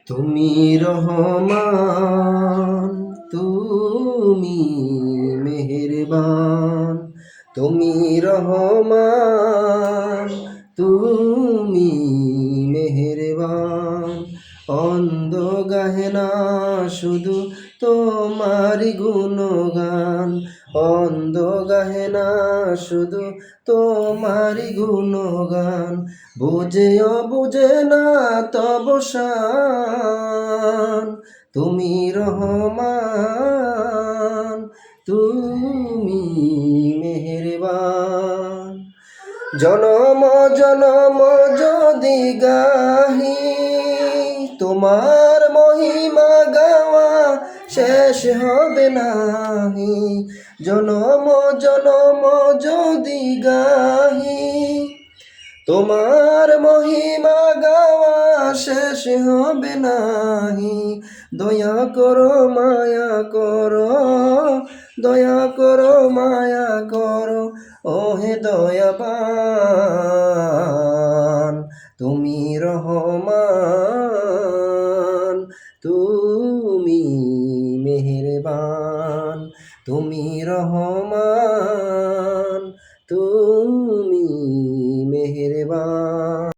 তুমি রহমান, তুমি মেহেরবান। তুমি রহমান, তুমি মেহেরবান। অন্ধ গাহে না শুধু তোমারি গুণগান, অন্ধ গাহে না শুধু তোমারি গুণগান। বুঝেও বুঝে না তব শান, তুমি রহমান, তুমি মেহেরবান। জনম জনম যদি গাহি তোমার মহিমা গাওয়া শেষ হবে নাহি। জনম জনম যদি গাহি তোমার মহিমা গাওয়া শেষ হবে নাহি। দয়া করো মায়া করো, দয়া করো মায়া করো, ওহে দয়াবান। তুমি রহমান, তুমি মেহেরবান। তুমি রহমান,